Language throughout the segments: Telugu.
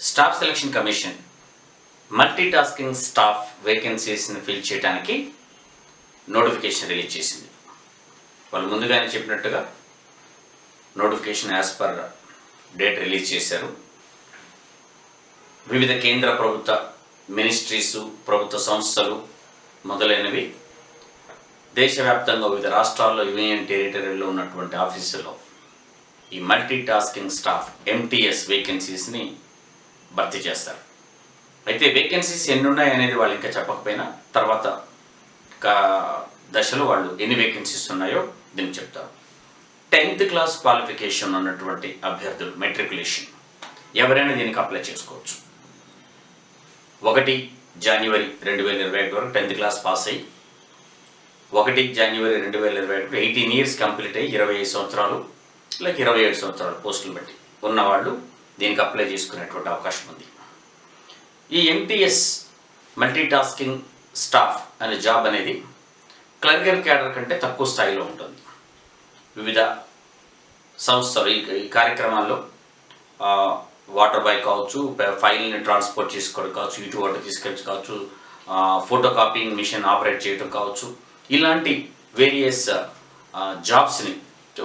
Staff selection commission multi tasking staff వేకెన్సీస్ని ఫిల్ చేయడానికి నోటిఫికేషన్ రిలీజ్ చేసింది. వాళ్ళు ముందుగానే చెప్పినట్టుగా notification as per date release చేశారు. వివిధ కేంద్ర ప్రభుత్వ మినిస్ట్రీసు, ప్రభుత్వ సంస్థలు మొదలైనవి దేశవ్యాప్తంగా వివిధ రాష్ట్రాల్లో, యూనియన్ టెరిటరీలో ఉన్నటువంటి ఆఫీసుల్లో ఈ మల్టీ టాస్కింగ్ స్టాఫ్ MTS వేకెన్సీస్ని భర్తీ చేస్తారు. అయితే వేకెన్సీస్ ఎన్ని ఉన్నాయి అనేది వాళ్ళు ఇంకా చెప్పకపోయినా తర్వాత దశలో వాళ్ళు ఎన్ని వేకెన్సీస్ ఉన్నాయో దీన్ని చెప్తారు. 10th క్లాస్ క్వాలిఫికేషన్ ఉన్నటువంటి అభ్యర్థులు, మెట్రికులేషన్ ఎవరైనా దీనికి అప్లై చేసుకోవచ్చు. 1 జనవరి 2021 వరకు 10th క్లాస్ పాస్ అయ్యి 1 జనవరి 2021 18 ఇయర్స్ కంప్లీట్ అయ్యి 25 సంవత్సరాలు లేక 27 సంవత్సరాలు పోస్టులు బట్టి ఉన్నవాళ్ళు దీనికి అప్లై చేసుకునేటువంటి అవకాశం ఉంది. ఈ MTS మల్టీ టాస్కింగ్ స్టాఫ్ అనే జాబ్ అనేది క్లరికల్ క్యాడర్ కంటే తక్కువ స్థాయిలో ఉంటుంది. వివిధ సంస్థలు ఈ కార్యక్రమాల్లో వాటర్ బాయ్ కావచ్చు, ఫైల్ని ట్రాన్స్పోర్ట్ చేసుకోవడం కావచ్చు, ఇటు అటు తీసుకెళ్ళి కావచ్చు, ఫోటో కాపీయింగ్ మిషన్ ఆపరేట్ చేయడం కావచ్చు, ఇలాంటి వేరియస్ జాబ్స్ని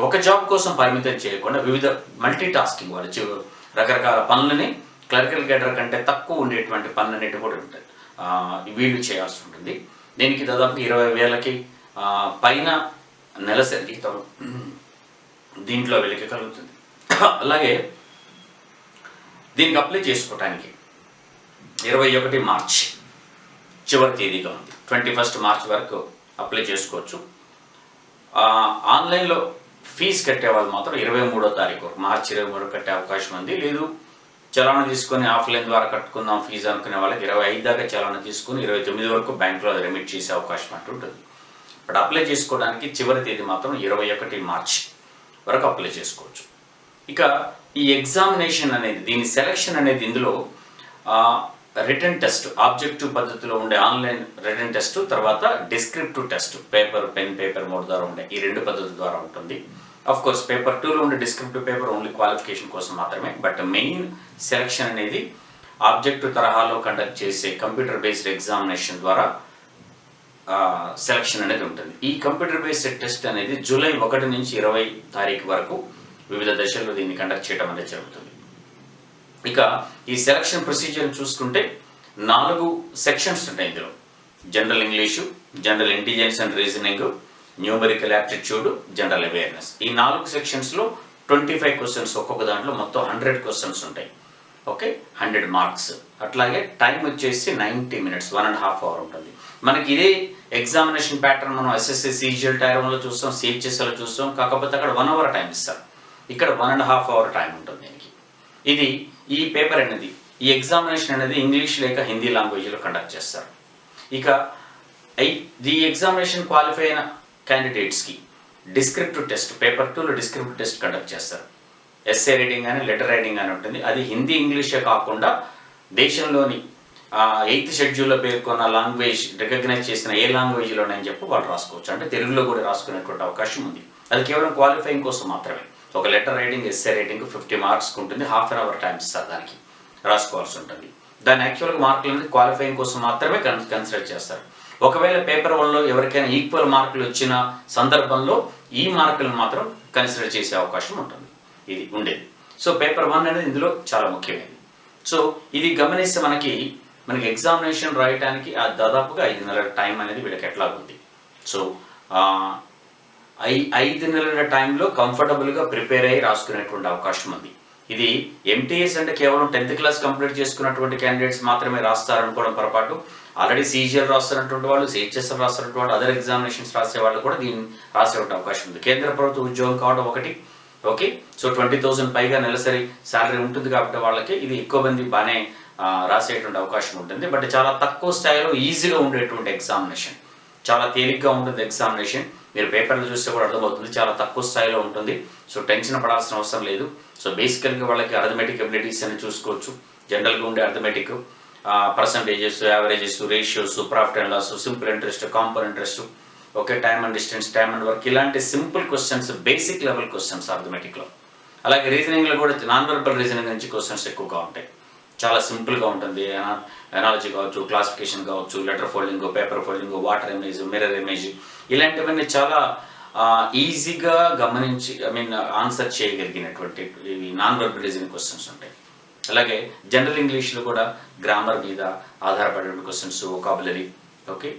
ఒక జాబ్ కోసం పరిమితం చేయకుండా వివిధ మల్టీ టాస్కింగ్ వాళ్ళు రకరకాల పనులని క్లరికల్ క్యాడర్ కంటే తక్కువ ఉండేటువంటి పనులన్నిటి కూడా ఉంటాయి, వీళ్ళు చేయాల్సి ఉంటుంది. దీనికి దాదాపు 20,000కి పైన నెలసరి జీతం దీంట్లో వీళ్ళకి కలుగుతుంది. అలాగే దీనికి అప్లై చేసుకోవడానికి 21 మార్చ్ చివరి తేదీగా ఉంది. 21 మార్చ్ వరకు అప్లై చేసుకోవచ్చు. ఆన్లైన్లో ఫీజు కట్టే వాళ్ళు మాత్రం 23వ తారీఖు మార్చి 23 కట్టే అవకాశం ఉంది. లేదు చలానా తీసుకొని ఆఫ్లైన్ ద్వారా కట్టుకుందాం ఫీజు అనుకునే వాళ్ళకి 25 దాకా చలానా తీసుకుని 29 వరకు బ్యాంకులో రెమిట్ చేసే అవకాశం అంటూ ఉంటుంది. బట్ అప్లై చేసుకోవడానికి చివరి తేదీ మాత్రం 21 మార్చ్ వరకు అప్లై చేసుకోవచ్చు. ఇక ఈ ఎగ్జామినేషన్ అనేది, దీని సెలక్షన్ అనేది ఇందులో రిటన్ టెస్ట్, ఆబ్జెక్టివ్ పద్ధతిలో ఉండే ఆన్లైన్ రిటన్ టెస్ట్, తర్వాత descriptive test pen paper mode ద్వారా ఉండే ఈ 2 పద్ధతుల ద్వారా ఉంటుంది. అఫ్ కోర్స్ పేపర్ 2లో ఉండే డిస్క్రిప్టివ్ పేపర్ ఓన్లీ క్వాలిఫికేషన్ కోసం మాత్రమే. బట్ మెయిన్ సెలక్షన్ అనేది ఆబ్జెక్టివ్ తరహాలో కండక్ట్ చేసే కంప్యూటర్ బేస్డ్ ఎగ్జామినేషన్ ద్వారా సెలక్షన్ అనేది ఉంటుంది. ఈ కంప్యూటర్ బేస్డ్ టెస్ట్ అనేది జూలై 1 నుంచి 20 తారీఖు వరకు వివిధ దశల్లో దీన్ని కండక్ట్ చేయడం అనేది జరుగుతుంది. ఇక ఈ సెలక్షన్ ప్రొసీజర్ చూసుకుంటే 4 సెక్షన్స్ ఉంటాయి ఇందులో. General English, general intelligence and reasoning, numerical aptitude, general awareness. ఈ 4 సెక్షన్స్లో 25 క్వశ్చన్స్, ఒక్కొక్క దాంట్లో మొత్తం 100 క్వశ్చన్స్ ఉంటాయి. Okay, 100 marks. అట్లాగే టైం వచ్చేసి 90 మినిట్స్, 1.5 అవర్ ఉంటుంది. మనకి ఇదే ఎగ్జామినేషన్ ప్యాటర్న్ మనం SSC CGL Tier 1లో చూస్తాం, CHSలో చూస్తాం. కాకపోతే అక్కడ 1 అవర్ టైం ఇస్తారు, ఇక్కడ 1.5 అవర్ టైం ఉంటుంది దీనికి. ఇది ఈ పేపర్ అనేది, ఈ ఎగ్జామినేషన్ అనేది ఇంగ్లీష్ లేక హిందీ లాంగ్వేజ్లో కండక్ట్ చేస్తారు. ఇక ఈ ఎగ్జామినేషన్ క్వాలిఫై అయిన క్యాండిడేట్స్కి డిస్క్రిప్టివ్ టెస్ట్, పేపర్ 2లో డిస్క్రిప్టివ్ టెస్ట్ కండక్ట్ చేస్తారు. ఎస్ఏ రైటింగ్ కానీ లెటర్ రైటింగ్ అని ఉంటుంది. అది హిందీ ఇంగ్లీషే కాకుండా దేశంలోని 8th షెడ్యూల్లో పేర్కొన్న లాంగ్వేజ్ రికగ్నైజ్ చేసిన ఏ లాంగ్వేజ్లోనని చెప్పి వాళ్ళు రాసుకోవచ్చు. అంటే తెలుగులో కూడా రాసుకునేటువంటి అవకాశం ఉంది. అది కేవలం క్వాలిఫైయింగ్ కోసం మాత్రమే. ఒక లెటర్ రైటింగ్, ఎస్ఏ రైటింగ్ 50 మార్క్స్కి ఉంటుంది. ½ అవర్ టైం ఇస్తారు దానికి, రాసుకోవాల్సి ఉంటుంది. దాని యాక్చువల్గా మార్కులు అనేది క్వాలిఫైయింగ్ కోసం మాత్రమే కన్సిడర్ చేస్తారు. ఒకవేళ పేపర్ 1లో ఎవరికైనా ఈక్వల్ మార్కులు వచ్చిన సందర్భంలో ఈ మార్కులను మాత్రం కన్సిడర్ చేసే అవకాశం ఉంటుంది. ఇది ఉండేది. సో పేపర్ 1 అనేది ఇందులో చాలా ముఖ్యమైనది. సో ఇది గమనిస్తే మనకి ఎగ్జామినేషన్ రాయడానికి దాదాపుగా 5 నెలల టైం అనేది వీళ్ళకి ఎట్లా ఉంది. సో 5 నెలల టైంలో కంఫర్టబుల్గా ప్రిపేర్ అయ్యి రాసుకునేటువంటి అవకాశం ఉంది. ఇది MTS అంటే కేవలం 10th క్లాస్ కంప్లీట్ చేసుకున్నటువంటి క్యాండిడేట్స్ మాత్రమే రాస్తారనుకోవడం పొరపాటు. ఆల్రెడీ CGL రాస్తున్నటువంటి వాళ్ళు, CHSL రాస్తున్నటువంటి వాళ్ళు, అదర్ ఎగ్జామినేషన్స్ రాసే వాళ్ళు కూడా దీన్ని రాసేటువంటి అవకాశం ఉంది. కేంద్ర ప్రభుత్వ ఉద్యోగం కావడం ఒకటి. ఓకే, సో 20,000 పైగా నెలసరి శాలరీ ఉంటుంది కాబట్టి వాళ్ళకి ఇది ఎక్కువ మంది బాగానే రాసేటువంటి అవకాశం ఉంటుంది. బట్ చాలా తక్కువ స్థాయిలో ఈజీగా ఉండేటువంటి ఎగ్జామినేషన్, చాలా తేలిగ్గా ఉంటుంది ఎగ్జామినేషన్. మీరు పేపర్లు చూస్తే కూడా అర్థమవుతుంది, చాలా తక్కువ స్థాయిలో ఉంటుంది. సో టెన్షన్ పడాల్సిన అవసరం లేదు. సో బేసికల్గా వాళ్ళకి అర్థమెటిక్ ఎబిలిటీస్ అని చూసుకోవచ్చు. జనరల్గా ఉండే arithmetic, percentages, averages, ratios, profit and loss, simple interest, compound interest, okay, time and distance, time and work, ఇలాంటి simple questions, basic level questions అర్థమెటిక్లో. అలాగే రీజనింగ్లో కూడా నాన్ వెర్బల్ రీజనింగ్ నుంచి క్వశ్చన్స్ ఎక్కువగా ఉంటాయి. చాలా సింపుల్గా ఉంటుంది. ఎనాలజీ కావచ్చు, క్లాసిఫికేషన్ కావచ్చు, letter folding, paper folding, water image, mirror image, ఇలాంటివన్నీ చాలా ఈజీగా గమనించి ఆన్సర్ చేయగలిగినటువంటి ఇవి నాన్ వర్బల్ రీజనింగ్ క్వశ్చన్స్ ఉంటాయి. అలాగే జనరల్ ఇంగ్లీష్లో కూడా గ్రామర్ మీద ఆధారపడిన క్వశ్చన్స్, వొకాబులరీ, ఓకే,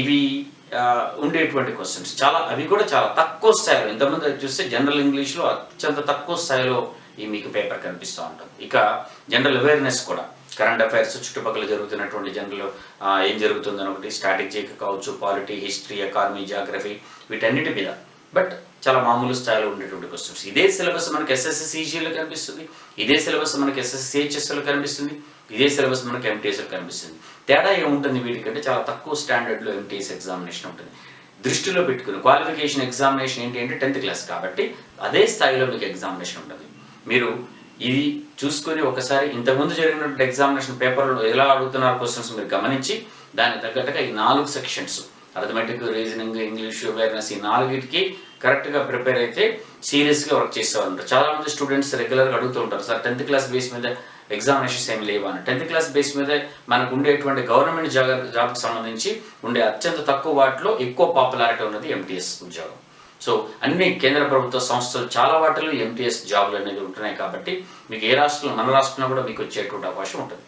ఇవి ఉండేటువంటి క్వశ్చన్స్ అవి కూడా చాలా తక్కువ స్థాయిలో. ఇంతకుముందు చూస్తే జనరల్ ఇంగ్లీష్లో అత్యంత తక్కువ స్థాయిలో ఈ మీకు పేపర్ కనిపిస్తూ ఉంటుంది. ఇక జనరల్ అవేర్నెస్ కూడా, కరెంట్ అఫైర్స్, చుట్టుపక్కల జరుగుతున్నటువంటి జనరల్ ఏం జరుగుతుందని ఒకటి, స్ట్రాటజిక్ కావచ్చు, పాలిటీ, హిస్టరీ, ఎకానమీ, జాగ్రఫీ, వీటన్నిటి మీద బట్ చాలా మామూలు స్థాయిలో ఉండేటువంటి క్వశ్చన్స్. ఇదే సిలబస్ మనకి ఎస్ఎస్సి సిజిలో కనిపిస్తుంది, ఇదే సిలబస్ మనకి ఎస్ఎస్సి సిహెచ్ఎస్లో కనిపిస్తుంది, ఇదే సిలబస్ మనకి ఎంటీఎస్లో కనిపిస్తుంది. తేడా ఏముంటుంది వీటికంటే చాలా తక్కువ స్టాండర్డ్లో ఎంటీఎస్ ఎగ్జామినేషన్ ఉంటుంది. దృష్టిలో పెట్టుకుని క్వాలిఫికేషన్ ఎగ్జామినేషన్ ఏంటి అంటే 10th క్లాస్ కాబట్టి అదే స్థాయిలో మీకు ఎగ్జామినేషన్ ఉంటుంది. మీరు ఇది చూసుకొని ఒకసారి ఇంతకుముందు జరిగినటువంటి ఎగ్జామినేషన్ పేపర్లో ఎలా అడుగుతున్నారు క్వశ్చన్స్ మీరు గమనించి దానికి తగ్గట్టుగా ఈ 4 sections arithmetic, reasoning, English, awareness, ఈ 4కి కరెక్ట్గా ప్రిపేర్ అయితే సీరియస్గా వర్క్ చేసేవాళ్ళు ఉంటారు. చాలామంది స్టూడెంట్స్ రెగ్యులర్గా అడుగుతూ ఉంటారు, సార్ 10th క్లాస్ బేస్ మీద ఎగ్జామినేషన్స్ ఏమి లేవా అని. 10th క్లాస్ బేస్ మీద మనకు ఉండేటువంటి గవర్నమెంట్ జాబ్కి సంబంధించి ఉండే అత్యంత తక్కువ వాటిలో ఎక్కువ పాపులారిటీ ఉన్నది ఎంటీఎస్ ఉద్యోగం. సో అన్ని కేంద్ర ప్రభుత్వ సంస్థలు చాలా వాటిలో ఎంటీఎస్ జాబులు అనేది ఉంటున్నాయి కాబట్టి మీకు ఏ రాష్ట్రంలో, మన రాష్ట్రంలో కూడా మీకు వచ్చేటువంటి అవకాశం ఉంటుంది.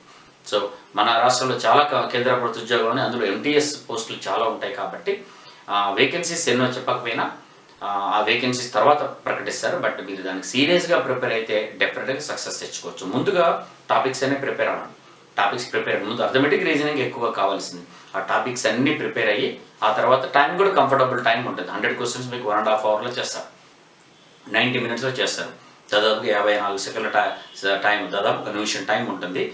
సో మన రాష్ట్రంలో చాలా కేంద్ర ప్రభుత్వ ఉద్యోగాలు ఉన్నాయి, అందులో ఎంటీఎస్ పోస్టులు చాలా ఉంటాయి కాబట్టి వేకెన్సీస్ ఎన్నో చెప్పకపోయినా ఆ వేకెన్సీస్ తర్వాత ప్రకటిస్తారు. బట్ మీరు దానికి సీరియస్గా ప్రిపేర్ అయితే డెఫినెట్గా సక్సెస్ తెచ్చుకోవచ్చు. ముందుగా టాపిక్స్ అన్నీ ప్రిపేర్ అవ్వండి. టాపిక్స్ ప్రిపేర్ ముందు అర్థమెటిక్, రీజనింగ్ ఎక్కువగా కావాల్సింది. ఆ టాపిక్స్ అన్నీ ప్రిపేర్ అయ్యి ఆ తర్వాత టైం కూడా కంఫర్టబుల్ టైం ఉంటుంది. 100 క్వశ్చన్స్ మీకు 1.5 అవర్లో చేస్తారు, 90 మినిట్స్లో చేస్తారు. దాదాపు 54 సెకండ్ల టైం, దాదాపు 1 నిమిషం టైం ఉంటుంది.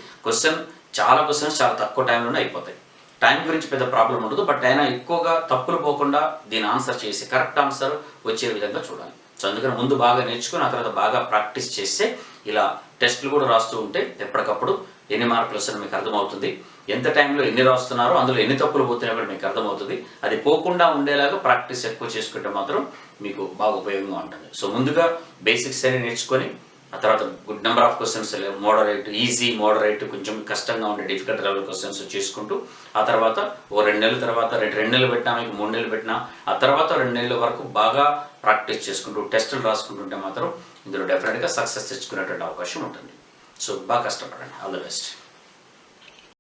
చాలా క్వశ్చన్స్ చాలా తక్కువ టైంలోనే అయిపోతాయి. టైం గురించి పెద్ద ప్రాబ్లం ఉండదు, బట్ అయినా ఎక్కువగా తప్పులు పోకుండా దీని ఆన్సర్ చేసి కరెక్ట్ ఆన్సర్ వచ్చే విధంగా చూడాలి. సో అందుకని ముందు బాగా నేర్చుకుని ఆ తర్వాత బాగా ప్రాక్టీస్ చేస్తే ఇలా టెస్టులు కూడా రాస్తూ ఉంటే ఎప్పటికప్పుడు ఎన్ని మార్కులు వస్తాయో మీకు అర్థమవుతుంది. ఎంత టైంలో ఎన్ని రాస్తున్నారో అందులో ఎన్ని తప్పులు పోతున్నాయో కూడా మీకు అర్థమవుతుంది. అది పోకుండా ఉండేలాగా ప్రాక్టీస్ ఎక్కువ చేసుకుంటే మాత్రం మీకు బాగా ఉపయోగంగా ఉంటుంది. సో ముందుగా బేసిక్స్ అన్ని నేర్చుకొని ఆ తర్వాత good number of questions, moderate, easy, moderate, కొంచెం కష్టంగా ఉండే డిఫికల్ట్ లెవెల్ క్వశ్చన్స్ చేసుకుంటూ ఆ తర్వాత 2 నెలల తర్వాత 2 నెలలు పెట్టినా మీకు 3 నెలలు పెట్టినా ఆ తర్వాత 2 నెలల వరకు బాగా ప్రాక్టీస్ చేసుకుంటూ టెస్టులు రాసుకుంటుంటే మాత్రం ఇందులో డెఫినెట్గా సక్సెస్ తెచ్చుకునేటువంటి అవకాశం ఉంటుంది. సో బాగా కష్టపడండి. All the best.